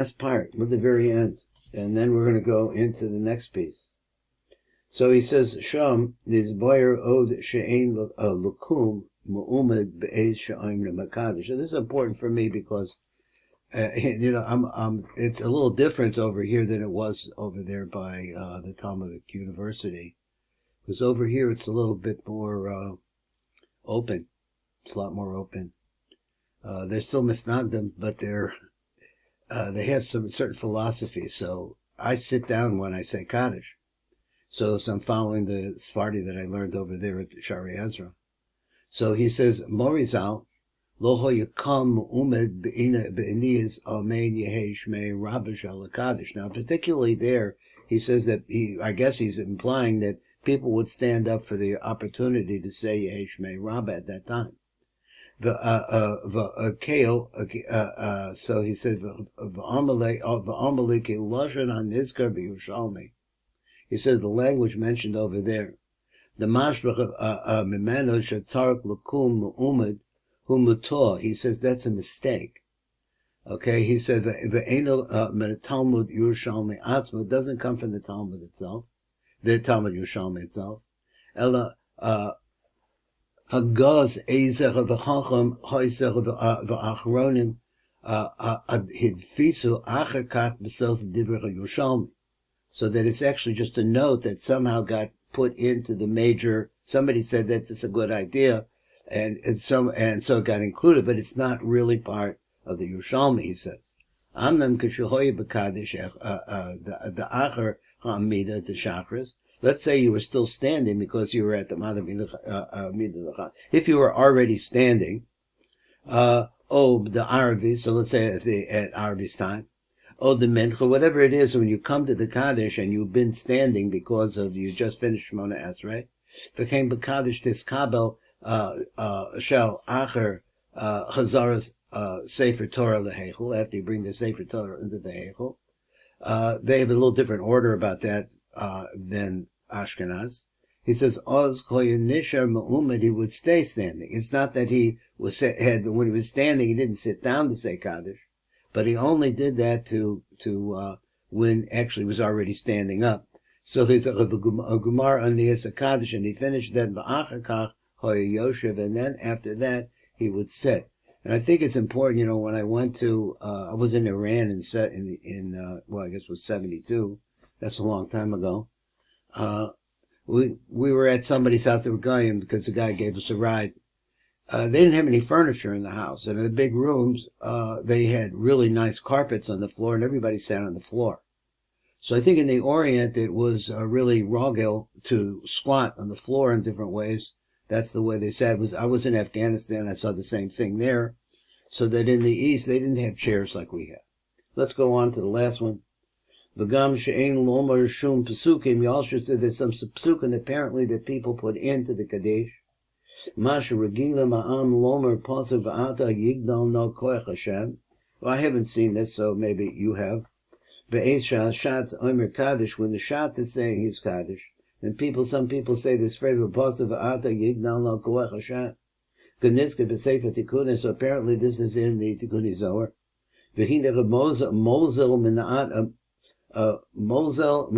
last part, with the very end. And then we're going to go into the next piece. So he says, Sham, this boyer od she'ein lukum mu'umad be'ez she'aim Kaddish. So this is important for me because, it's a little different over here than it was over there by the Talmudic University. Because over here it's a little bit more open. It's a lot more open. They're still misnagdim, but they have some certain philosophy. So I sit down when I say Kaddish. So I'm following the Sefaradim that I learned over there at Shari Ezra. So he says, Morizal, Loho Yakam Umed Be'iniyas Amen Yehe Shmei Rabbish Al Kaddish. Now, particularly there, he says that I guess he's implying that people would stand up for the opportunity to say Yehe Shmei Rabba at that time. So he said, V'amaleke Lashon HaNizkar B'Yushalmi. He says the language mentioned over there, the mashbach mimeno shetzarek lakum mu'umad humutor. He says that's a mistake. Okay, he said ve'eno Talmud Yerushalmi atzma. It doesn't come from the Talmud itself, the Talmud Yerushalmi itself. Ella hagaz ezer v'chacham ha'ezer v'achronim hidfisu acher kach b'sof divrei Yerushalmi. So that it's actually just a note that somehow got put into the major. Somebody said that's a good idea, and so it got included, but it's not really part of the Yerushalmi. He says, "Amnam kashuhoy b'kadish the acher ha'amida the chakras." Let's say you were still standing because you were at the Midah. If you were already standing, the ARI. So let's say at ARI's time. The mencha, whatever it is, when you come to the Kaddish and you've been standing because of you just finished Shmona Esrei, became b'Kaddish tiskabel shel acher chazaras Sefer Torah lehechel. After you bring the Sefer Torah into the hechel, they have a little different order about that than Ashkenaz. He says oz koyin nishar ma'umad. He would stay standing. It's not that when he was standing, he didn't sit down to say Kaddish. But he only did that to when actually was already standing up. So he's a Gumar on the Kaddish, and he finished that ba'achakach hoya yoshev, and then after that he would sit. And I think it's important, when I went to, I was in Iran I guess it was 72. That's a long time ago. We were at somebody's house that were going because the guy gave us a ride. They didn't have any furniture in the house, and in the big rooms, they had really nice carpets on the floor, and everybody sat on the floor. So I think in the Orient, it was really rogel to squat on the floor in different ways. That's the way they sat. I was in Afghanistan, I saw the same thing there. So that in the East, they didn't have chairs like we have. Let's go on to the last one. V'gam she'ein lomer shum pesukim. You also said there's some pesukim apparently that people put into the Kaddish. Masha regila ma'am lomer pasav v'ata yigdal no koach Hashem. Well, I haven't seen this, so maybe you have. Be'ez shatz omer Kaddish, when the shatz is saying his Kaddish, and some people say this phrase pasav v'ata yigdal no koach Hashem. Geniska b'sefer Tikkunim. So apparently this is in the Tikkuni Zohar. V'hinei Mozel mina'at Mozel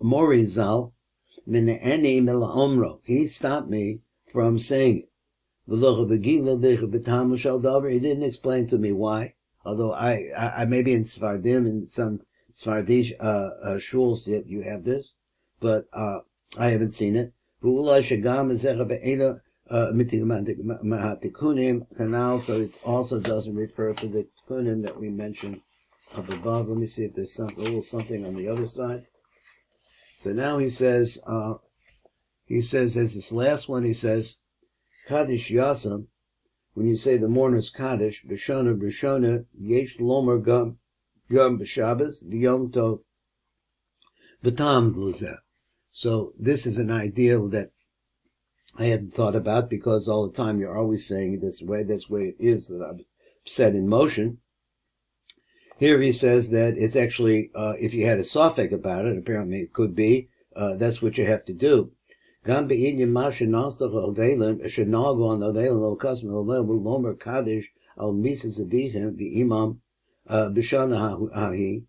Morizal. He stopped me from saying it. He didn't explain to me why. Although I maybe in Sefaradim, in some Sephardi shuls that you have this, but I haven't seen it. So it also doesn't refer to the Tikkunim that we mentioned up above. Let me see if there's a little something on the other side. So now he says, as this last one, he says, Kaddish Yasam, when you say the mourner's Kaddish, B'shona, Yesh Lomer Gum B'Shabbos, V'Yom Tov, V'Tam Glazeh. So this is an idea that I hadn't thought about, because all the time you're always saying it this way. That's the way it is that I've set in motion. Here he says that it's actually, if you had a suffix about it, apparently it could be, that's what you have to do. Even B'shana hahi.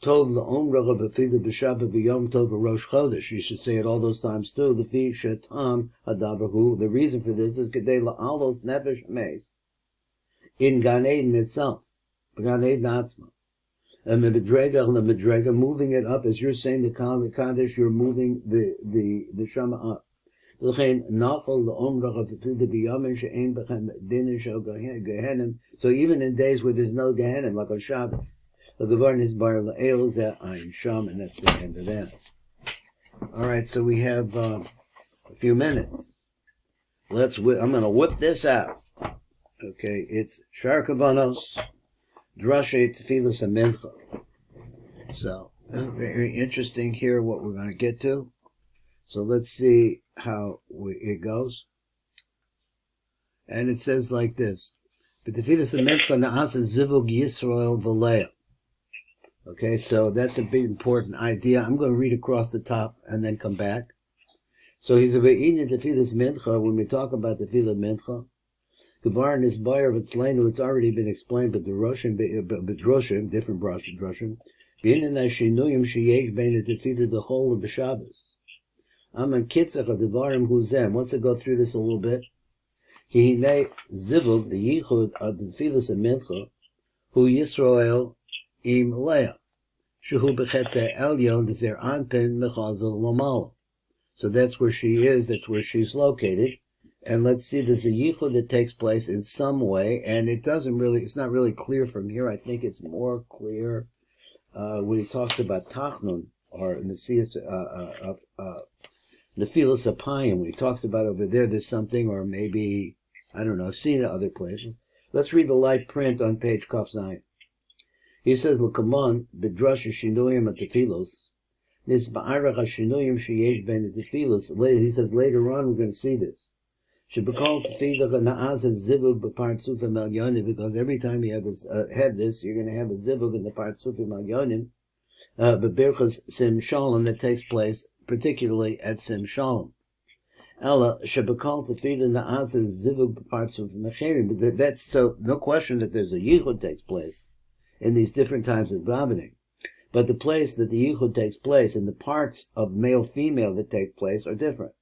Tov la'omra b'filu b'shabbat b'yom tov v'rosh chodesh. You should say it all those times too. L'fi shetam hadavarhu. The reason for this is kedei la'alos nefesh meis in Gan Eden itself, Gan Eden atzma. And the medrega, moving it up as you're saying the Kaddish, you're moving the Shema up. So even in days where there's no Gehenim, like on Shabbat, the Gavarn is bar la'el zeh ayin sham, and that's the end of that. All right, so we have a few minutes. I'm going to whip this out. Okay, it's Shar Kavanos, Drashe Tefillas Mincha. So, very interesting here what we're going to get to. So let's see how it goes. And it says like this. B'Tefillas Mincha na'asen zivug Yisrael v'leah. Okay, so that's a big important idea. I'm going to read across the top and then come back. So he's a be'inyan Tefillas Mincha. When we talk about Tefillah Mincha, Gavarn is buyer of Tzleinu, it's already been explained, but the Russian, different Russian, be'inyan ha'shinuyim sheyesh bein Tefillah the whole of the Shabbos. Aman kitzach of Devarim huzem. Once I go through this a little bit, Hihinei zivug, the yichud of the Tefillas Mincha, hu Yisrael im leah, shehu b'chetzeh elyon dezer anpin mechazel lomalo. So that's where she is, that's where she's located. And let's see, there's a yichud that takes place in some way, and it's not really clear from here. I think it's more clear when he talks about Tachnun, or Nesias, Nephilas Apayim, when he talks about over there's something, or maybe, I don't know, I've seen it other places. Let's read the light print on page Kaf Zayin. He says, L'kamon, b'drash shinuyim at-tefilos, nis ba'arach ha-shinuyim sheyesh ben at-tefilos. He says, later on, we're going to see this. Shebekol tefillah na'az zivug b'partzufim al-yonim, because every time you have this, you're going to have a zivug in the partzufim al-yonim, b'birchas sim shalom, that takes place particularly at sim shalom. Ella shebekol tefillah na'az zivug b'partzufim acherim. But that's so no question that there's a yichud takes place in these different times of davening, but the place that the yichud takes place and the parts of male-female that take place are different.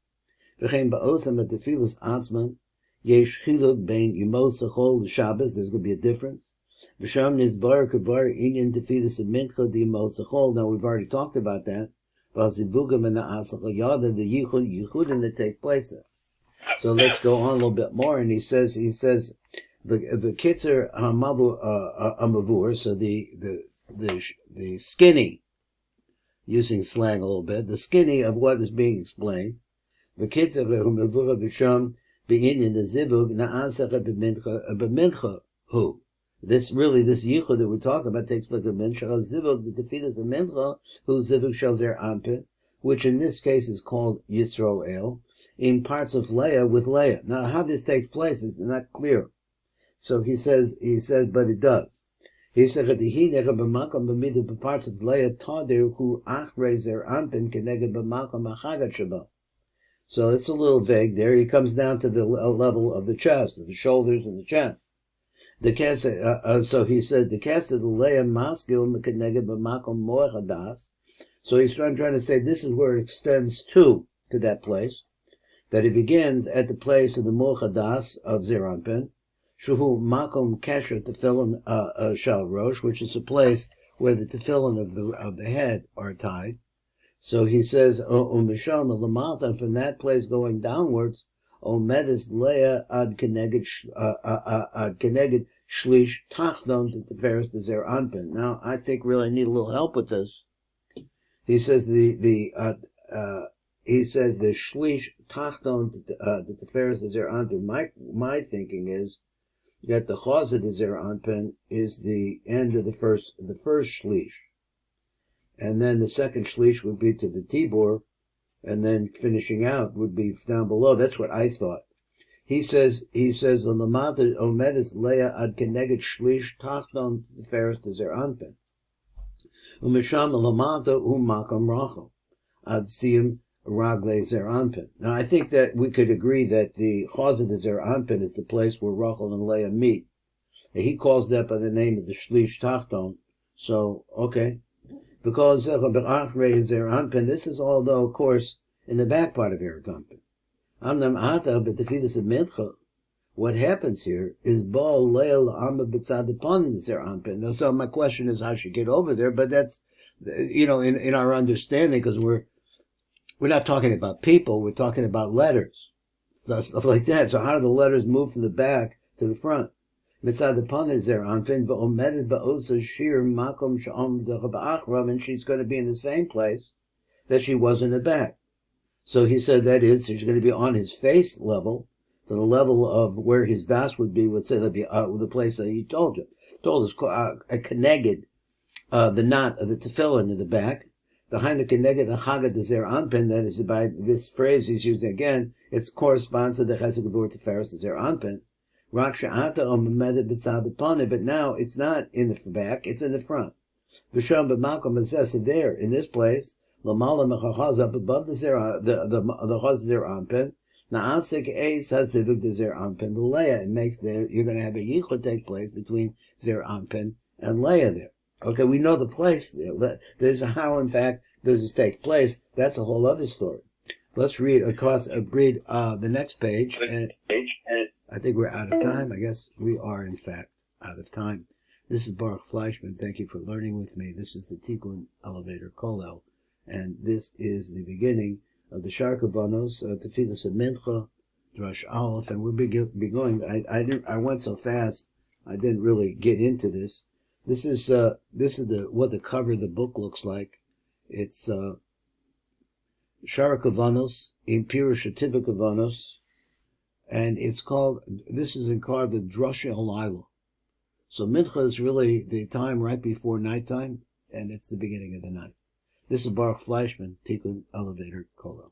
V'chein ba'otham at tefillas atzman yesh chiluk bein yimos achol Shabbos. There's going to be a difference. V'sham nizbar kavar inyan tefillas mincha di yimos achol. Now we've already talked about that. V'azivugam and the yichudim that take place there. So let's go on a little bit more, and he says the kitzer hamavu amavur. So the skinny, using slang a little bit, the skinny of what is being explained. The kitzer hamavur b'sham be'inyan the zivug na'asach b'mincha hu. This yichud that we're talking about takes place in mincha zivug the tefillas of mincha who zivug shalzer ampin, which in this case is called Yisroel, in parts of Leah with Leah. Now, how this takes place is not clear. So he says, but it does. He said that he b'makom parts of Leah tadir who achrezer ampin keneged b'makom achagat shaba. So it's a little vague there. He comes down to the level of the chest, of the shoulders and the chest. So he said the cast of the Leah maskil keneged b'makom moechadas. So he's trying to say this is where it extends to that place, that it begins at the place of the moechadas of Zeranpin, Shuhu Makom Kesher Tefillin Shal Rosh, which is a place where the tefillin of the head are tied. So he says, Misham Lamata, from that place going downwards, Medis Leah ad Keneged Shlish Tachdon to Teferes to Zer Anpin. Now, I think really I need a little help with this. He says the Shlish Tachdon to Teferes to Zer Anpin. My thinking is that the Chazad of Zer Anpin is the end of the first shlish, and then the second shlish would be to the Tibor, and then finishing out would be down below. That's what I thought. He says on the Mata Omedis Leah ad Keneged Shlish Tachton Teferes to Zer Anpin. Umisham Lamata Umakam Rachel ad Siyim Ragle Zer Anpin. Now, I think that we could agree that the Chazad of Zer Anpin is the place where Rachel and Leah meet. He calls that by the name of the Shlish Tachton. So, okay. Because this is all, though, of course, in the back part of Eragampen. Amnam Ata, but the fetus of Mincha. What happens here is Baal Leil Amma B'tzad upon Zeranpin. So my question is how she get over there, but that's, in our understanding, because we're not talking about people, we're talking about letters, stuff like that. So how do the letters move from the back to the front? Mitzad upon Zeranpin v'omedet ba'osa shir makom sh'om d'chabachram, and she's going to be in the same place that she was in the back. So he said that is, she's going to be on his face level, to the level of where his das would be, would say that'd be the place that he told us, a keneged, the knot of the tefillin in the back, behind the keneged, the chagad the zer anpen, that is by this phrase he's using again, it corresponds to the chesed gevur teferes zer anpen, rak she'ata omedet b'tzad upon, but now it's not in the back, it's in the front. V'sham b'makom azeh, there, in this place, lamala mechachaz, up above the zer anpen, Na'asik Eis HaZivuk de Zer Anpen the Leah. It makes there, you're going to have a yichud take place between Zer Anpen and Leah there. Okay, we know the place there. There's how, in fact, does this take place. That's a whole other story. Let's read, the next page. And I think we're out of time. I guess we are, in fact, out of time. This is Baruch Fleischman. Thank you for learning with me. This is the Tikkun Elevator Kollel. And this is the beginning of the Shar Kavanos, Tefillas of Mincha, Drush Aleph, and we'll be going. I went so fast, I didn't really get into this. This is what the cover of the book looks like. It's Shar Kavanos, Impura Shativa Kavanos, and it's called. This is called the Drush Elayla. So Mincha is really the time right before nighttime, and it's the beginning of the night. This is Baruch Fleischman, Tikkun Elevator Kollel.